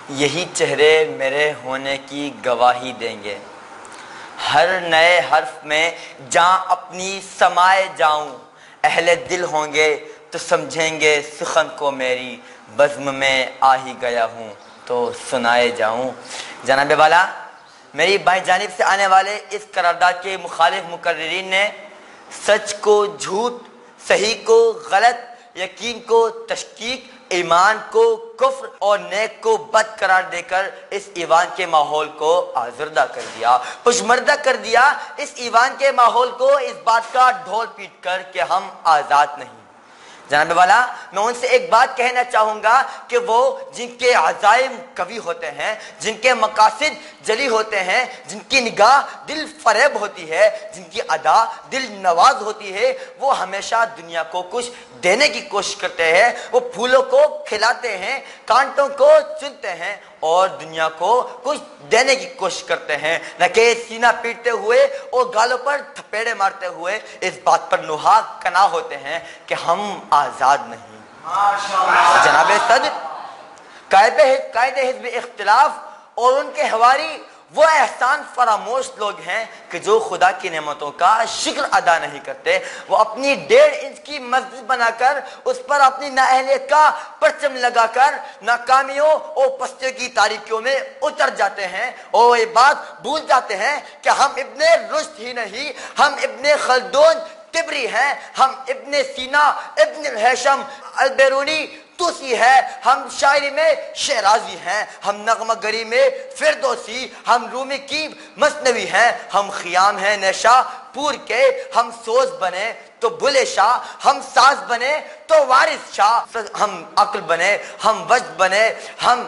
یہی چہرے میرے ہونے کی گواہی دیں گے۔ ہر نئے حرف میں جاں اپنی سمائے جاؤں، اہل دل ہوں گے تو سمجھیں گے سخن کو میری، بزم میں آ ہی گیا ہوں تو سنائے جاؤں۔ جناب والا، میری بائیں جانب سے آنے والے اس قرارداد کے مخالف مقررین نے سچ کو جھوٹ، صحیح کو غلط، یقین کو تشکیک، ایمان کو کفر اور نیک کو بد قرار دے کر اس ایوان کے ماحول کو آزردہ کر دیا، پشمردہ کر دیا اس ایوان کے ماحول کو اس بات کا ڈھول پیٹ کر کہ ہم آزاد نہیں۔ جناب والا، میں ان سے ایک بات کہنا چاہوں گا کہ وہ جن کے عزائم قوی ہوتے ہیں، جن کے مقاصد جلی ہوتے ہیں، جن کی نگاہ دل فریب ہوتی ہے، جن کی ادا دل نواز ہوتی ہے، وہ ہمیشہ دنیا کو کچھ دینے کی کوشش کرتے ہیں۔ وہ پھولوں کو کھلاتے ہیں، کانٹوں کو چنتے ہیں اور دنیا کو کچھ دینے کی کوشش کرتے ہیں، نہ کہ سینہ پیٹتے ہوئے اور گالوں پر تھپیڑے مارتے ہوئے اس بات پر نہاد کنا ہوتے ہیں کہ ہم آزاد نہیں۔ جناب صدر، قائد حزب اختلاف اور ان کے حواری وہ احسان فراموش لوگ ہیں کہ جو خدا کی نعمتوں کا شکر ادا نہیں کرتے۔ وہ اپنی 1.5 انچ کی مسجد بنا کر اس پر اپنی نااہلیت کا پرچم لگا کر ناکامیوں اور پستیوں کی تاریکیوں میں اتر جاتے ہیں اور یہ بات بھول جاتے ہیں کہ ہم ابن رشد ہی نہیں، ہم ابن خلدون تبری ہیں، ہم ابن سینا، ابن الہیثم البیرونی توسی ہے، ہم شاعری میں شیرازی ہیں، ہم نغمہ گری میں فردوسی، ہم رومی کی مثنوی ہیں، ہم خیام ہیں نیشا پور کے، ہم سوز بنے تو بلے شاہ، ہم ساز بنے تو وارث شاہ، ہم عقل بنے، ہم وجد بنے، ہم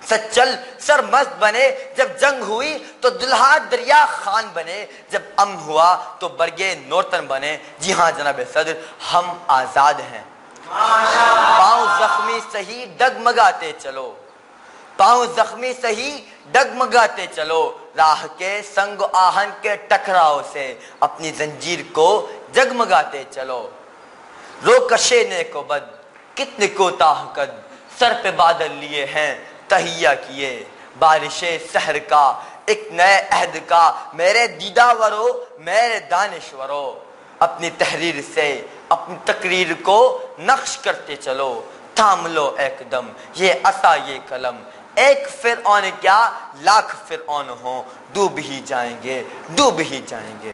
سچل سرمست بنے، جب جنگ ہوئی تو دلہا دریا خان بنے، جب امن ہوا تو برگے نورتن بنے۔ جی ہاں جناب صدر، ہم آزاد ہیں۔ پاؤں زخمی سہی ڈگمگاتے چلو، پاؤں زخمی سہی ڈگمگاتے چلو، راہ کے سنگ و آہن کے ٹکراؤ سے اپنی زنجیر کو جگمگاتے چلو۔ رو کشے نیک و بد کتنے کوتاہ قد، سر پہ بادل لیے ہیں تہیہ کیے، بارش سحر کا ایک نئے عہد کا، میرے دیدہ ورو میرے دانشورو، اپنی تحریر سے اپنی تقریر کو نقش کرتے چلو، تھام لو ایک دم یہ عصا یہ قلم، ایک فرعون کیا لاکھ فرعون ہوں، ڈوب ہی جائیں گے ڈوب ہی جائیں گے۔